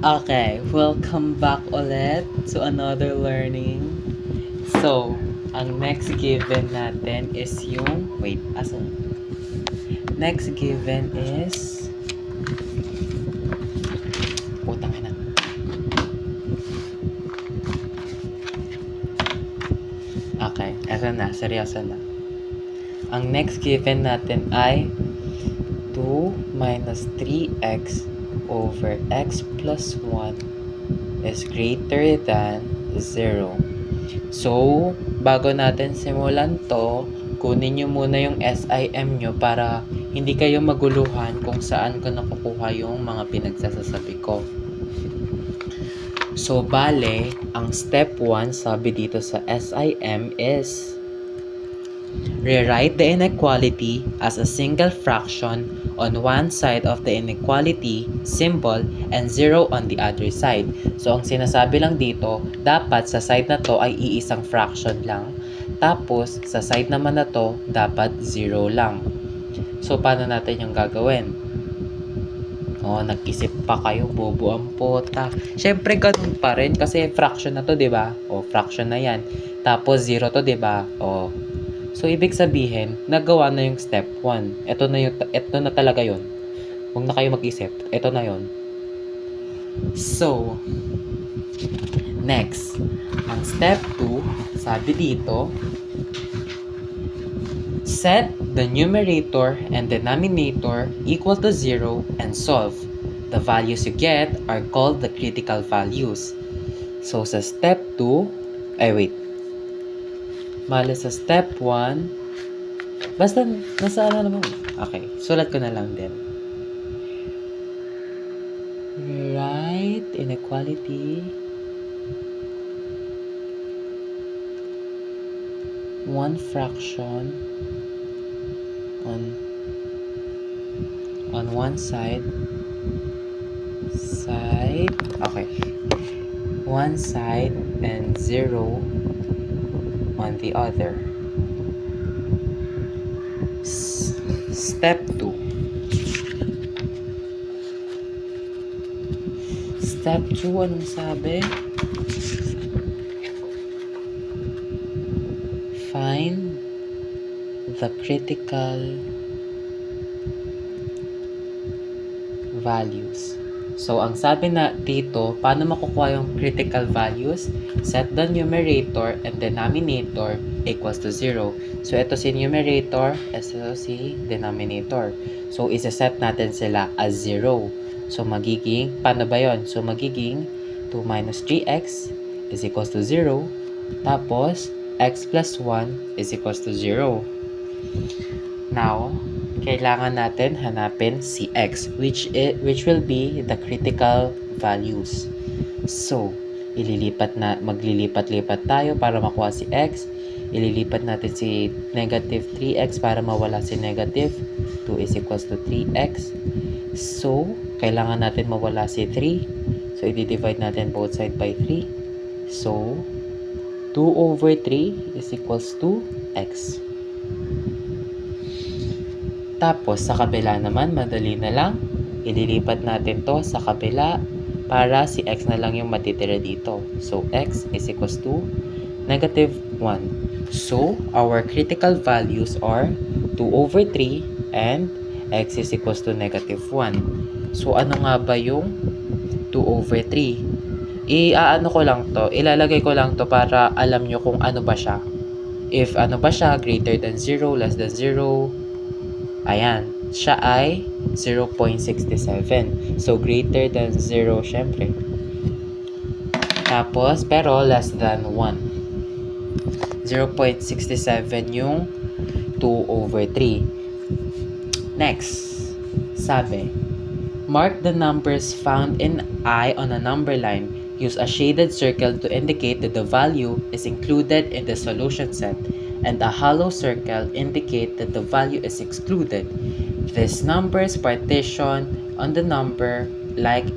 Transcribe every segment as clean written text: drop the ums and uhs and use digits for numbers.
Okay, welcome back ulit to another learning. So, ang next given natin is yung, wait, asan? Next given is, putang ina. Okay, asan na, seryoso na. Ang next given natin ay 2 minus 3x over x plus 1 is greater than 0. So, bago natin simulan to, kunin nyo muna yung SIM nyo para hindi kayo maguluhan kung saan ko nakukuha yung mga pinagsasasabi ko. So, bale, ang step 1 sabi dito sa SIM is rewrite the inequality as a single fraction on one side of the inequality symbol and 0 on the other side. So, ang sinasabi lang dito, dapat sa side na to ay iisang fraction lang. Tapos, sa side naman na to, dapat 0 lang. So, paano natin yung gagawin? Nag-isip pa kayo, bobo ang puta. Syempre, ganun pa rin kasi fraction na to, diba? Fraction na yan. Tapos, 0 to, diba? So, ibig sabihin, nagawa na yung step 1. Ito na talaga yon. Huwag na kayo mag-isip. Ito na yon. So, next. Ang step 2, sabi dito, set the numerator and denominator equal to 0 and solve. The values you get are called the critical values. So, sa step 2, mali sa step 1, basta nasa naman. Okay, sulat ko na lang din. Right inequality. One fraction on one side. Okay. One side and 0 on the other. Step 2. Step 2, anong sabi? Find the critical values. So, ang sabi na dito, paano makukuha yung critical values? Set the numerator and denominator equals to 0. So, ito si numerator, ito si denominator. So, isa-set natin sila as 0. So, magiging, paano ba yun? So, magiging 2 minus 3x is equals to 0. Tapos, x plus 1 is equals to 0. Now, kailangan natin hanapin si x, which will be the critical values. So, maglilipat-lipat tayo para makuha si x. Ililipat natin si negative 3x para mawala si negative 2 is equals to 3x. So, kailangan natin mawala si 3. So, i-divide natin both side by 3. So, 2 over 3 is equals to x. Tapos, sa kabila naman, madali na lang. Ililipat natin to sa kabila para si x na lang yung matitira dito. So, x is equals to negative 1. So, our critical values are 2 over 3 and x is equals to negative 1. So, ano nga ba yung 2 over 3? Ilalagay ko lang to para alam nyo kung ano ba siya. If ano ba siya, greater than 0, less than 0, ayan, siya ay 0.67. So, greater than 0, syempre. Tapos, pero less than 1. 0.67 yung 2 over 3. Next, sabi, mark the numbers found in I on a number line. Use a shaded circle to indicate that the value is included in the solution set, and a hollow circle indicate that the value is excluded. These numbers partition on the number line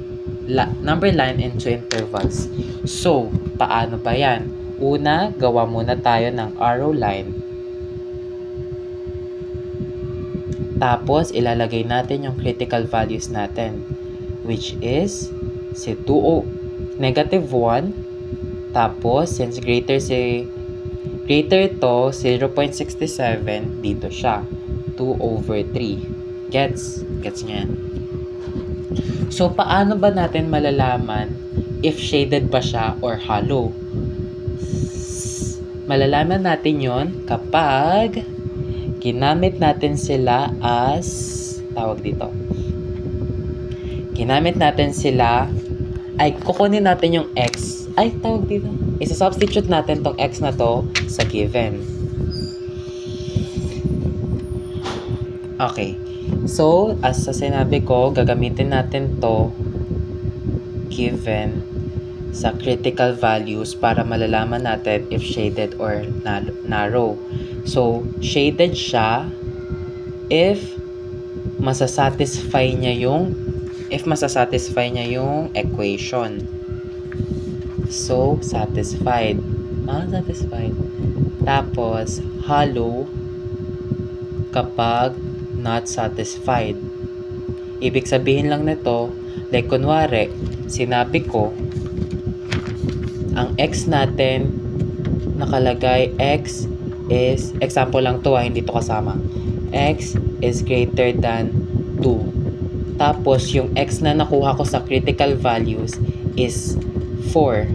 into intervals. So, paano ba yan? Una, gawa muna tayo ng arrow line. Tapos, ilalagay natin yung critical values natin, which is si negative 1. Tapos, since greater to 0.67, dito siya. 2/3. Gets? Gets niya? So, paano ba natin malalaman if shaded ba siya or hollow? Malalaman natin yon kapag ginamit natin sila as, kukunin natin yung x, isa-substitute natin tong x na to sa given. Okay. So, as sa sinabi ko, gagamitin natin to given sa critical values para malalaman natin if shaded or narrow. So, shaded siya if masasatisfy niya yung equation. So, satisfied. Satisfied. Tapos, hollow kapag not satisfied. Ibig sabihin lang nito, like kunwari, sinabi ko, ang x natin, nakalagay x is, example lang to hindi to kasama, x is greater than 2. Tapos, yung x na nakuha ko sa critical values is 4.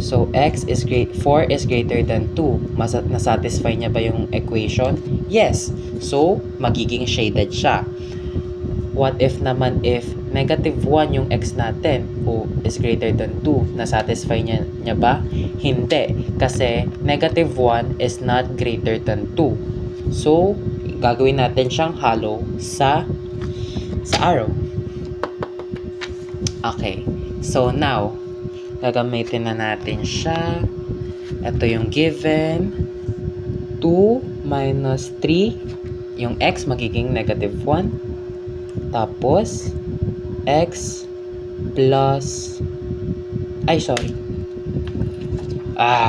So, 4 is greater than 2. Nasatisfy niya ba yung equation? Yes. So, magiging shaded siya. What if naman if negative 1 yung x natin is greater than 2? Nasatisfy niya ba? Hindi. Kasi negative 1 is not greater than 2. So, gagawin natin siyang hollow sa arrow. Okay. So, now, gagamitin na natin siya. Ito yung given. 2 minus 3. Yung x magiging negative 1. Tapos, x plus...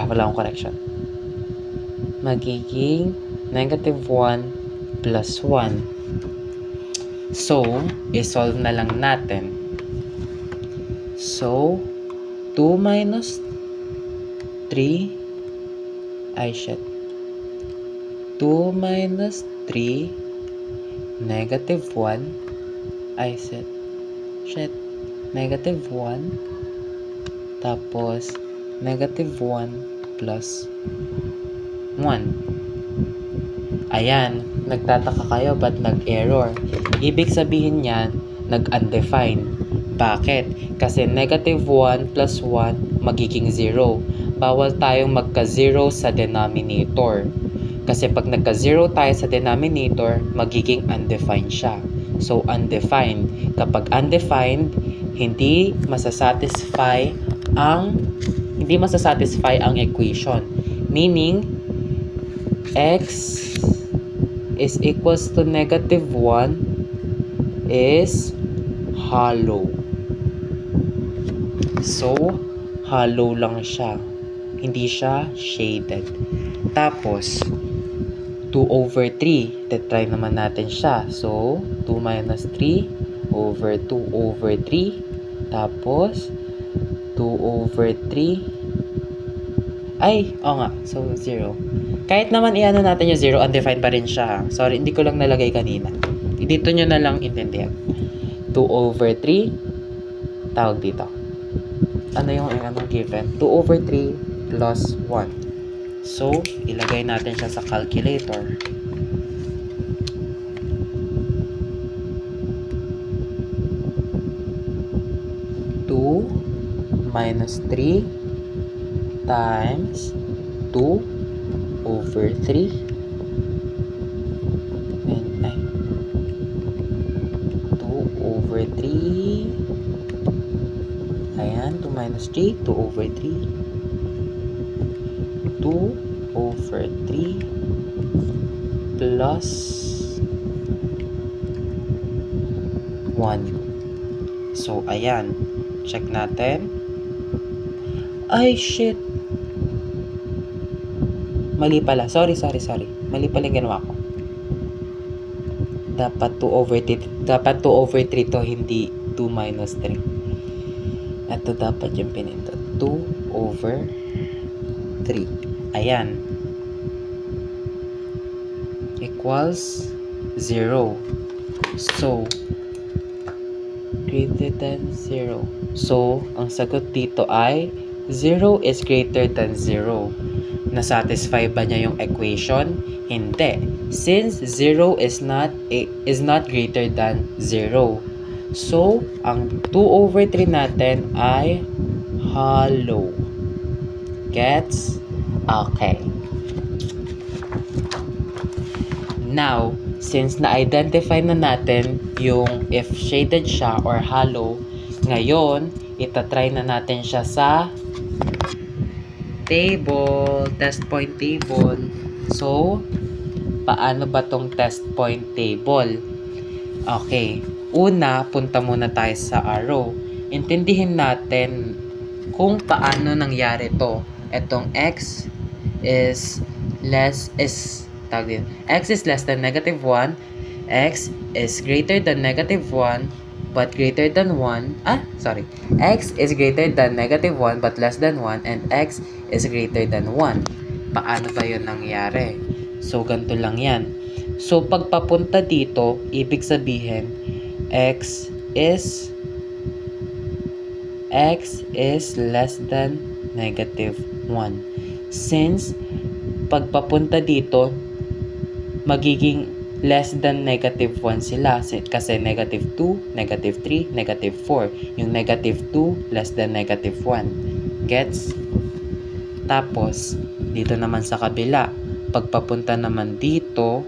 wala akong correction. Magiging negative 1 plus 1. So, isolve na lang natin. So, 2 minus 3 2 minus 3 negative 1 negative 1 tapos negative 1 plus 1. Ayan, nagtataka kayo ba't nag-error? Ibig sabihin niyan, nag-undefined. Bakit? Kasi negative 1 plus 1 magiging 0. Bawal tayong magka-0 sa denominator. Kasi pag nagka-0 tayo sa denominator, magiging undefined siya. So, undefined. Kapag undefined, hindi masasatisfy ang equation. Meaning, x is equals to negative 1 is hollow. So, hollow lang siya. Hindi siya shaded. Tapos, 2/3. Try naman natin siya. So, 2 minus 3 over 2/3. Tapos, 2/3. So 0. Kahit naman iano natin yung 0, undefined pa rin siya. Sorry, hindi ko lang nalagay kanina. Dito nyo na lang intindihan. 2/3. Tawag dito. Ano yung given? 2/3 plus 1. So, ilagay natin siya sa calculator. Two minus 3 times 2/3 2/3. Ayan, 2 minus 3, 2/3. 2/3 plus 1. So, ayan. Check natin. Shit. Mali pala. Sorry. Mali pala yung ginawa ko. Dapat 2/3 to, hindi 2 minus 3. Ito dapat yung pinindot. 2 over 3. Ayan. Equals 0. So, greater than 0. So, ang sagot dito ay 0 is greater than 0. Nasatisfy ba niya yung equation? Hindi. Since 0 is not greater than 0. So, ang 2 over 3 natin ay hollow. Gets? Okay. Now, since na-identify na natin yung if shaded siya or hollow, ngayon, itatry na natin siya sa table, test point table. So, paano ba tong test point table? Okay, una, punta muna tayo sa arrow. Intindihin natin kung paano nangyari to. Etong x is less than negative 1, x is greater than negative 1, but greater than 1, x is greater than negative 1 but less than 1, and x is greater than 1. Paano ba yun nangyari? So, ganito lang yan. So, pagpapunta dito, ibig sabihin, x is less than negative 1. Since, pagpapunta dito, magiging less than negative 1 sila kasi negative 2, negative 3, negative 4. Yung negative 2 less than negative 1. Gets? Tapos, dito naman sa kabila, pagpapunta naman dito,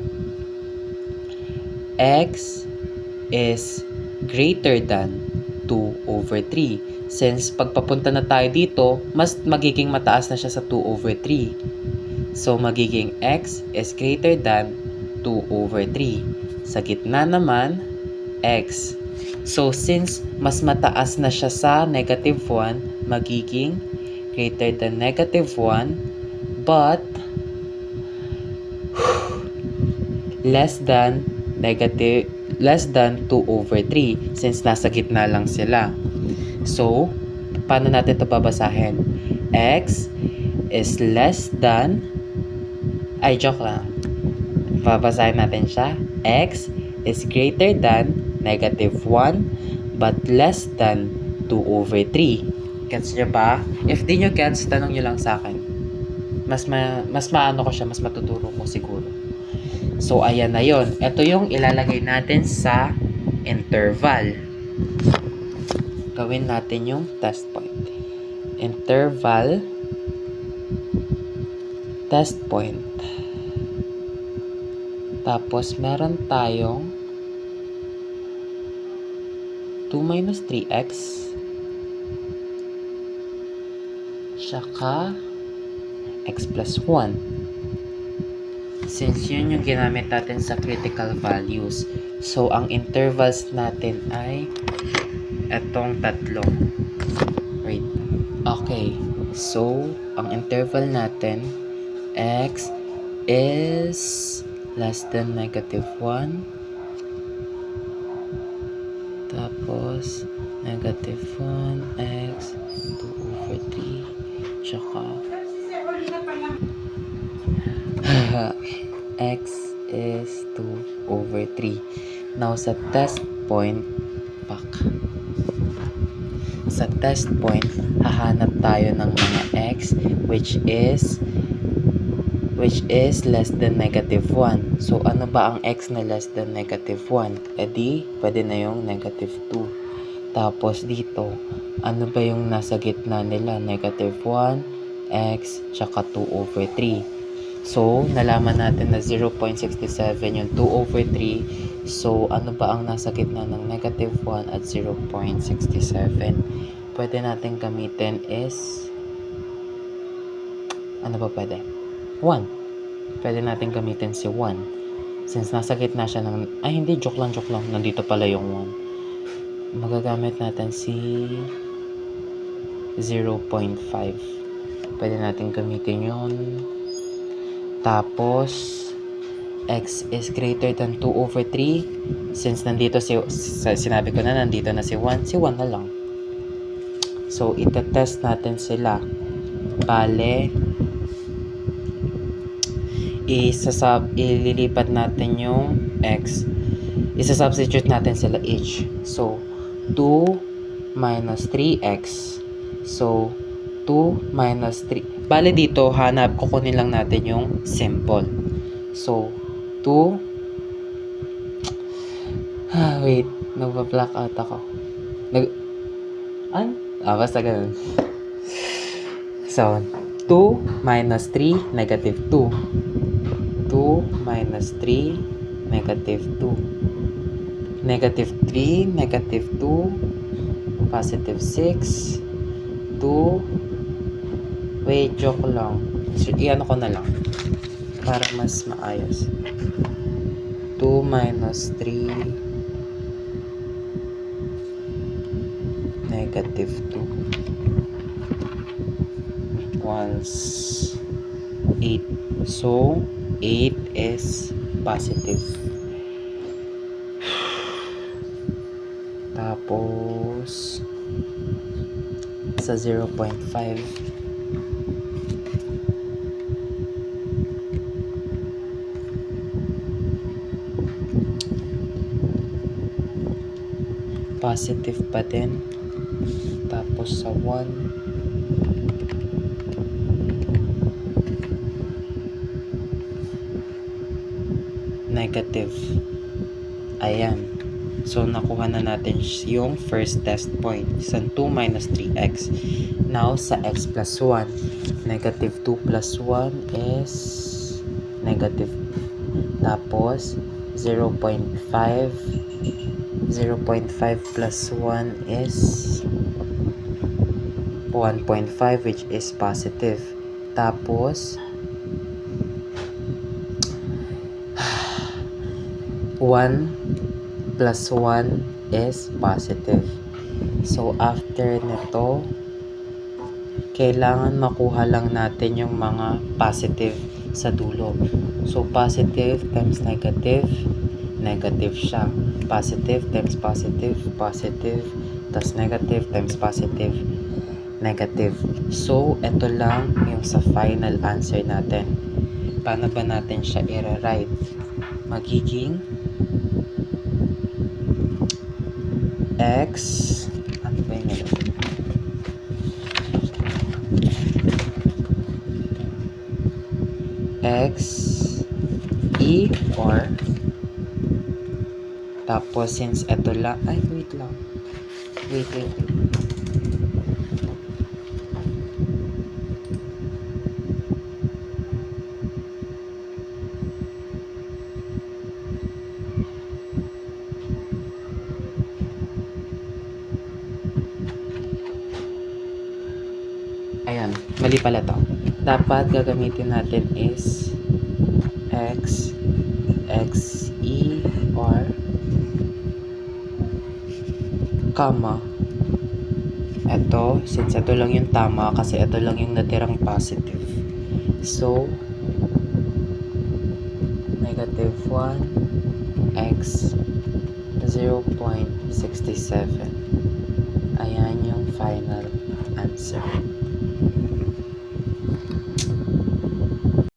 x is greater than 2 over 3. Since pagpapunta na tayo dito, mas magiging mataas na siya sa 2 over 3. So, magiging x is greater than 2 over 3. Sa gitna naman, x. So, since mas mataas na siya sa negative 1, magiging greater than negative 1, but less than 2 over 3 since nasa gitna lang sila. So, paano natin ito babasahin? X is less than joke lang. Babasahin natin siya. X is greater than negative 1 but less than 2 over 3. Gets nyo ba? If di nyo gets, tanong nyo lang sa akin. Mas maano ko siya, mas matuturo ko siguro. So, ayan na yon. Ito yung ilalagay natin sa interval. Gawin natin yung test point. Interval, test point. Tapos, meron tayong 2 minus 3x tsaka x plus 1. Since yun yung ginamit natin sa critical values. So, ang intervals natin ay etong tatlo. Wait. Okay. So, ang interval natin, x is less than negative 1. Tapos, negative 1, x, 2 over 3, tsaka x is 2 over 3. Now, sa test point, hahanap tayo ng mga x which is less than negative 1. So, ano ba ang x na less than negative 1? E di, pwede na yung negative 2. Tapos dito, ano ba yung nasa gitna nila? Negative 1, x, tsaka 2 over 3. So, nalaman natin na 0.67 yung 2 over 3. So, ano ba ang nasa gitna ng negative 1 at 0.67? Pwede natin gamitin is, ano ba pwede? 1. Pwede natin gamitin si 1. Since nasa gitna siya ng, hindi, joke lang. Nandito pala yung 1. Magagamit natin si 0.5. Pwede natin gamitin yun. Tapos, x is greater than 2 over 3. Since nandito sinabi ko na nandito na si 1, si 1 na lang. So, itetest natin sila. Bale, ililipat natin yung x. Isa-substitute natin sila each. So, 2 minus 3x. So, 2 minus 3. Bale dito, kukunin lang natin yung simple. So, 2. Wait. Nagpa-black out ako. Basta ganun. So, 2 minus 3, negative 2. 2 minus 3, negative 2. Negative 3, negative 2, positive 6, 2, wait, joke lang. Iano ko na lang para mas maayos. 2 minus 3, negative 2, once 8. So, 8 is positive. Tapos, sa 0.5, positive pa din. Tapos sa 1, negative. Ayan. So, nakuha na natin yung first test point. Sa 2 minus 3x. Now, sa x plus 1. Negative 2 plus 1 is negative. Tapos, 0.5. 0.5 plus 1 is 1.5, which is positive. Tapos, 1 plus 1 is positive. So, after nito, kailangan makuha lang natin yung mga positive sa dulo. So, positive times negative, negative siya. Positive times positive, positive, tas negative times positive, negative. So, ito lang yung sa final answer natin. Paano ba natin siya i-write? Magiging x, ano ba yung nilagay? X e or tapos since ito lang, wait lang. Wait. Ayan, mali pala to. Dapat gagamitin natin is x e or comma. Ito, since ito lang yung tama kasi ito lang yung natirang positive. So, negative 1 x 0.67. Ayan yung final answer.